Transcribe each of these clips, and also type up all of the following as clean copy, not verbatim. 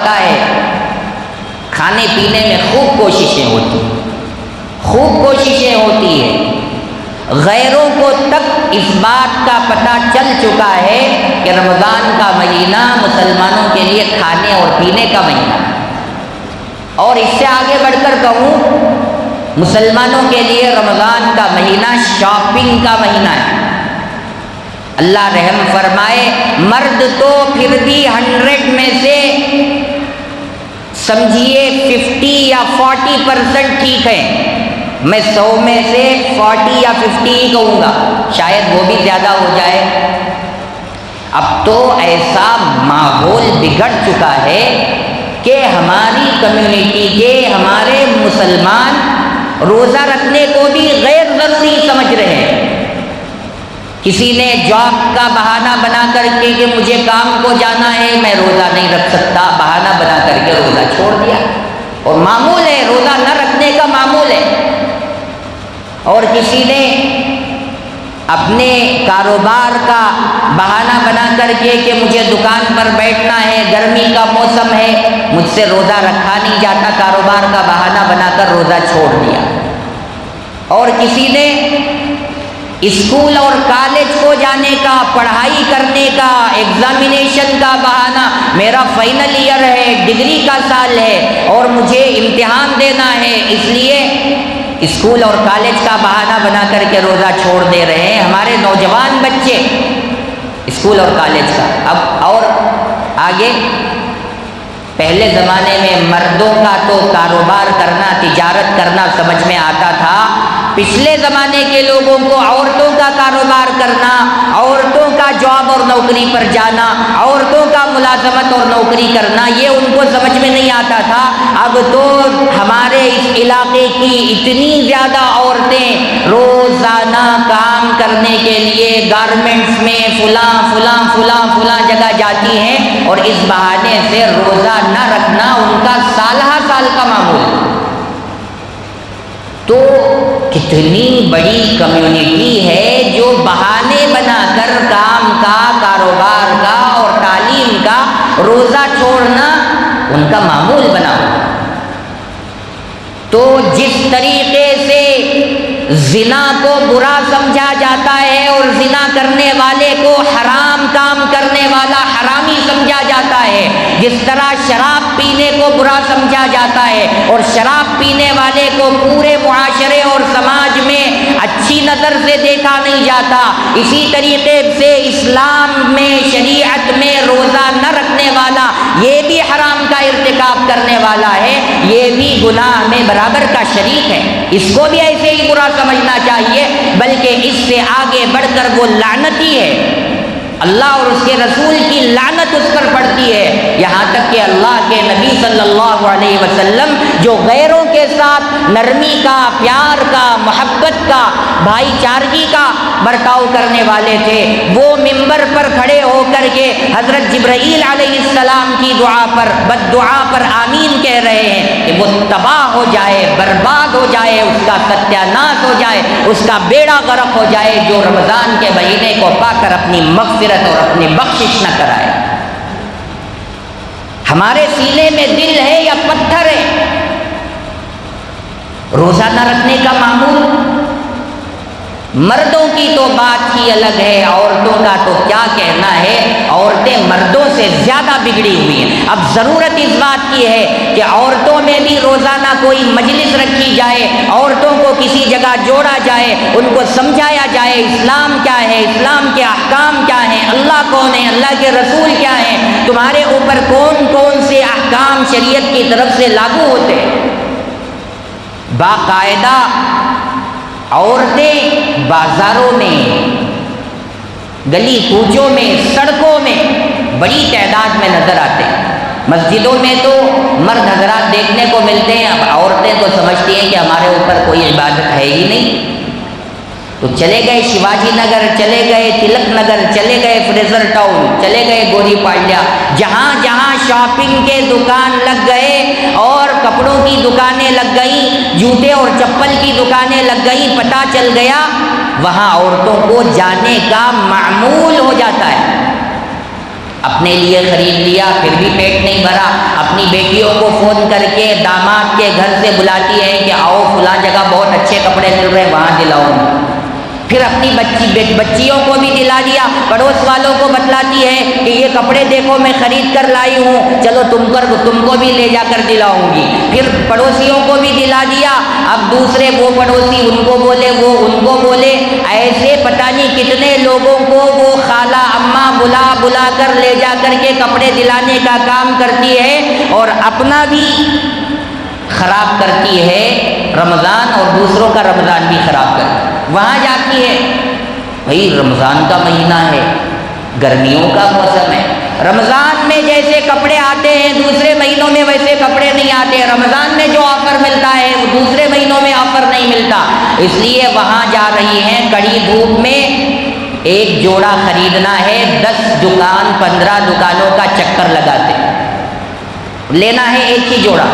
ہے کھانے پینے میں خوب کوششیں ہوتی ہیں، غیروں کو تک اس بات کا پتہ چل چکا ہے کہ رمضان کا مہینہ مسلمانوں کے لیے کھانے اور پینے کا مہینہ ہے، اور اس سے آگے بڑھ کر کہوں مسلمانوں کے لیے رمضان کا مہینہ شاپنگ کا مہینہ ہے۔ اللہ رحم فرمائے، مرد تو پھر بھی 100 میں سے سمجھیے 50 یا 40% ٹھیک ہے، میں 100 میں سے 40 یا 50 ہی کہوں گا، شاید وہ بھی زیادہ ہو جائے۔ اب تو ایسا ماحول بگڑ چکا ہے کہ ہماری کمیونٹی کے ہمارے مسلمان روزہ رکھنے کو بھی غیر ضروری سمجھ رہے ہیں۔ کسی نے جاب کا بہانہ بنا کر کے کہ مجھے کام کو جانا ہے، میں روزہ نہیں رکھ سکتا، بہانہ بنا کر کے روزہ چھوڑ دیا، اور معمول ہے، روزہ نہ رکھنے کا معمول ہے۔ اور کسی نے اپنے کاروبار کا بہانہ بنا کر کے کہ مجھے دکان پر بیٹھنا ہے، گرمی کا موسم ہے، مجھ سے روزہ رکھا نہیں جاتا، کاروبار کا بہانہ بنا کر روزہ چھوڑ دیا۔ اور کسی نے اسکول اور کالج کو جانے کا، پڑھائی کرنے کا، ایگزامینیشن کا بہانہ، میرا فائنل ایئر ہے، ڈگری کا سال ہے اور مجھے امتحان دینا ہے، اس لیے اسکول اور کالج کا بہانہ بنا کر کے روزہ چھوڑ دے رہے ہیں ہمارے نوجوان بچے، اسکول اور کالج کا۔ اب اور آگے، پہلے زمانے میں مردوں کا تو کاروبار کرنا، تجارت کرنا سمجھ میں آتا تھا، پچھلے زمانے کے لوگوں کو عورتوں کا کاروبار کرنا، عورتوں کا جاب اور نوکری پر جانا، عورتوں کا ملازمت اور نوکری کرنا، یہ ان کو سمجھ میں نہیں آتا تھا۔ اب تو ہمارے اس علاقے کی اتنی زیادہ عورتیں روزانہ کام کرنے کے لیے گارمنٹس میں فلاں جگہ جاتی ہیں، اور اس بہانے سے روزہ نہ رکھنا ان کا سالہ سال کا معمول ہے۔ تو کتنی بڑی کمیونٹی ہے جو بہانے بنا کر کام کا، کاروبار کا اور تعلیم کا روزہ چھوڑنا ان کا معمول بنا ہوا۔ تو جس طریقے سے زنا کو برا سمجھا جاتا ہے اور زنا کرنے والے کو حرام کام کرنے والا حرامی سمجھا جاتا ہے، جس طرح شراب پینے کو برا سمجھا جاتا ہے اور شراب پینے والے کو پورے معاشرے اور سماج میں اچھی نظر سے دیکھا نہیں جاتا، اسی طریقے سے اسلام میں، شریعت میں روزہ نہ رکھنے والا یہ بھی حرام کا ارتکاب کرنے والا ہے، یہ بھی گناہ میں برابر کا شریک ہے، اس کو بھی ایسے ہی برا سمجھنا چاہیے، بلکہ اس سے آگے بڑھ کر وہ لعنتی ہے، اللہ اور اس کے رسول کی لعنت اس پر پڑتی ہے، یہاں تک کہ اللہ کے نبی صلی اللہ علیہ وسلم جو غیروں کے ساتھ نرمی کا، پیار کا، محبت کا، بھائی چارگی کا برتاؤ کرنے والے تھے، وہ منبر پر کھڑے ہو کر کے حضرت جبرائیل علیہ السلام کی دعا پر، بد دعا پر آمین کہہ رہے ہیں کہ وہ تباہ ہو جائے، برباد ہو جائے، اس کا ستیہ ناش ہو جائے، اس کا بیڑا غرق ہو جائے، جو رمضان کے مہینے کو پا کر اپنی مغفرت اور اپنی بخشش نہ کرائے۔ ہمارے سینے میں دل ہے یا پتھر ہے؟ روزہ نہ رکھنے کا معمول، مردوں کی تو بات ہی الگ ہے، عورتوں کا تو کیا کہنا ہے، عورتیں مردوں سے زیادہ بگڑی ہوئی ہیں۔ اب ضرورت اس بات کی ہے کہ عورتوں میں بھی روزانہ کوئی مجلس رکھی جائے، عورتوں کو کسی جگہ جوڑا جائے، ان کو سمجھایا جائے اسلام کیا ہے، اسلام کے احکام کیا ہیں، اللہ کون ہے، اللہ کے رسول کیا ہیں، تمہارے اوپر کون کون سے احکام شریعت کی طرف سے لاگو ہوتے ہیں۔ باقاعدہ عورتیں بازاروں میں، گلی کوچوں میں، سڑکوں میں بڑی تعداد میں نظر آتے ہیں۔ مسجدوں میں تو مرد حضرات دیکھنے کو ملتے ہیں، اب عورتیں تو سمجھتی ہیں کہ ہمارے اوپر کوئی عبادت ہے ہی نہیں، تو چلے گئے شیواجی نگر، چلے گئے تلک نگر، چلے گئے فریزر ٹاؤن، چلے گئے گوری پالیہ، جہاں جہاں شاپنگ کے دکان لگ گئے اور کپڑوں کی دکانیں لگ گئیں، جوتے اور چپل کی دکانیں لگ گئیں، پتہ چل گیا وہاں عورتوں کو جانے کا معمول ہو جاتا ہے۔ اپنے لیے خرید لیا پھر بھی پیٹ نہیں بھرا، اپنی بیٹیوں کو فون کر کے داماد کے گھر سے بلاتی ہیں کہ آؤ فلاں جگہ بہت اچھے کپڑے مل رہے ہیں وہاں دلاؤں، پھر اپنی بچیوں کو بھی دلا دیا، پڑوس والوں کو بتلاتی ہے کہ یہ کپڑے دیکھو میں خرید کر لائی ہوں، چلو تم کو بھی لے جا کر دلاؤں گی، پھر پڑوسیوں کو بھی دلا دیا، اب دوسرے وہ پڑوسی ان کو بولے، وہ ان کو بولے، ایسے پتہ نہیں کتنے لوگوں کو وہ خالہ اماں بلا کر لے جا کر کے کپڑے دلانے کا کام کرتی ہے اور اپنا بھی خراب کرتی ہے رمضان، اور دوسروں کا رمضان بھی خراب کرتی ہے۔ وہاں جاتی ہے، بھائی رمضان کا مہینہ ہے، گرمیوں کا موسم ہے، رمضان میں جیسے کپڑے آتے ہیں دوسرے مہینوں میں ویسے کپڑے نہیں آتے، رمضان میں جو آفر ملتا ہے وہ دوسرے مہینوں میں آفر نہیں ملتا، اس لیے وہاں جا رہی ہیں کڑی دھوپ میں، ایک جوڑا خریدنا ہے، 10 دکان 15 دکانوں کا چکر لگاتے، لینا ہے ایک ہی جوڑا،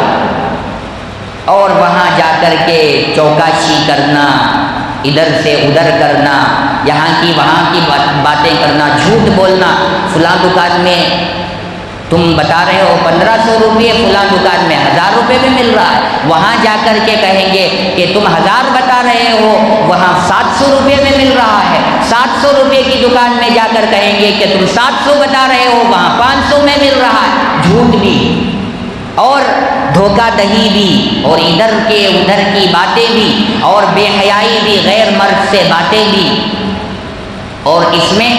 اور وہاں جا کر کے چوکاشی کرنا، ادھر سے ادھر کرنا، یہاں کی وہاں کی باتیں کرنا، جھوٹ بولنا، فلاں دکان میں تم بتا رہے ہو 1500 روپئے، فلاں دکان میں 1000 روپے میں مل رہا ہے، وہاں جا کر کے کہیں گے کہ تم 1000 بتا رہے ہو، وہاں 700 روپے میں مل رہا ہے، 700 روپے کی دکان میں جا کر کہیں گے کہ تم 700 بتا رہے ہو، وہاں 500 میں مل رہا ہے، جھوٹ بھی اور دھوکہ دہی بھی، اور ادھر کے ادھر کی باتیں بھی، اور بے حیائی بھی، غیر مرد سے باتیں بھی، اور اس میں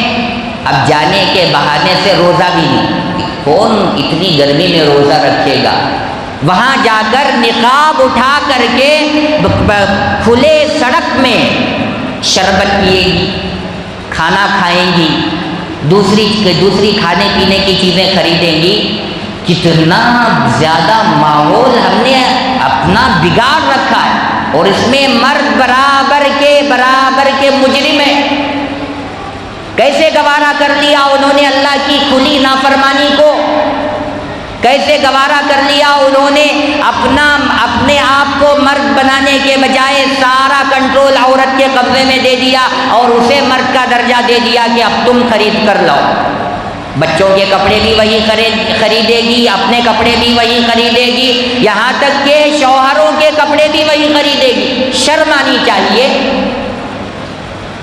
اب جانے کے بہانے سے روزہ بھی نہیں، کون اتنی گرمی میں روزہ رکھے گا، وہاں جا کر نقاب اٹھا کر کے کھلے سڑک میں شربت پیے گی، کھانا کھائیں گی، دوسری کھانے پینے کی چیزیں خریدیں گی، کتنا زیادہ ماحول ہم نے اپنا بگاڑ رکھا ہے، اور اس میں مرد برابر کے مجرم ہیں، کیسے گوارا کر لیا انہوں نے اللہ کی کھلی نافرمانی کو، کیسے گوارا کر لیا انہوں نے اپنے آپ کو مرد بنانے کے بجائے سارا کنٹرول عورت کے قبضے میں دے دیا، اور اسے مرد کا درجہ دے دیا کہ اب تم خرید کر لاؤ، بچوں کے کپڑے بھی وہی خریدے گی، اپنے کپڑے بھی وہی خریدے گی، یہاں تک کہ شوہروں کے کپڑے بھی وہی خریدے گی، شرم آنی چاہیے،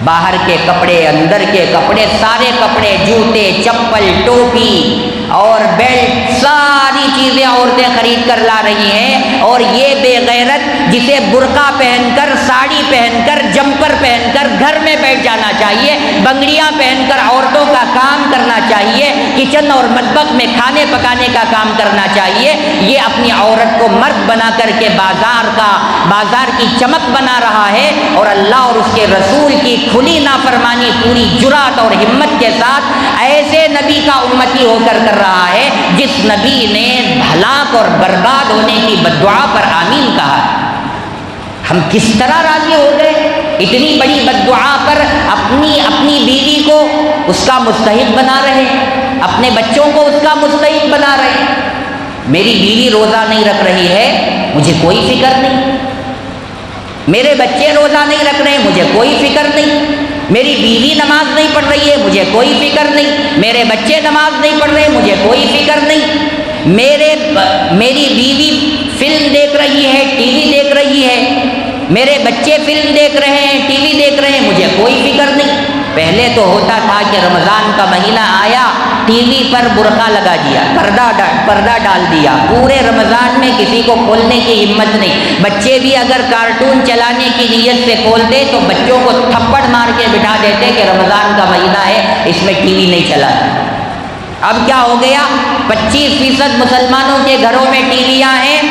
باہر کے کپڑے، اندر کے کپڑے، سارے کپڑے، جوتے، چپل، ٹوپی اور بیلٹ، ساری چیزیں عورتیں خرید کر لا رہی ہیں، اور یہ بے غیرت جسے برقع پہن کر، ساڑی پہن کر، جمپر پہن کر گھر میں بیٹھ جانا چاہیے، بنگڑیاں پہن کر عورتوں کا کام کرنا چاہیے، کچن اور مطبخ میں کھانے پکانے کا کام کرنا چاہیے، یہ اپنی عورت کو مرد بنا کر کے بازار کی چمک بنا رہا ہے، اور اللہ اور اس کے رسول کی کھلی نافرمانی پوری جرات اور ہمت کے ساتھ ایسے نبی کا امتی ہو کر رہا ہے جس نبی نے ہلاک اور برباد ہونے کی بددعا پر آمین کہا ہے۔ ہم کس طرح راضی ہو گئے اتنی بڑی بددعا پر، اپنی بیوی کو اس کا مستحق بنا رہے، اپنے بچوں کو اس کا مستحق بنا رہے، میری بیوی روزہ نہیں رکھ رہی ہے مجھے کوئی فکر نہیں، میرے بچے روزہ نہیں رکھ رہے مجھے کوئی فکر نہیں، میری بیوی نماز نہیں پڑھ رہی ہے مجھے کوئی فکر نہیں، میرے بچے نماز نہیں پڑھ رہے مجھے کوئی فکر نہیں، میری بیوی فلم دیکھ رہی ہے، ٹی وی دیکھ رہی ہے، میرے بچے فلم دیکھ رہے ہیں، ٹی وی دیکھ رہے ہیں، مجھے کوئی فکر نہیں۔ پہلے تو ہوتا تھا کہ رمضان کا مہینہ آیا، ٹی وی پر برقع لگا دیا، پردہ ڈال دیا، پورے رمضان میں کسی کو کھولنے کی ہمت نہیں، بچے بھی اگر کارٹون چلانے کی نیت سے کھولتے تو بچوں کو تھپڑ مار کے بٹھا دیتے کہ رمضان کا مہینہ ہے اس میں ٹی وی نہیں چلانا۔ اب کیا ہو گیا، 25% مسلمانوں کے گھروں میں ٹی ویاں ہیں،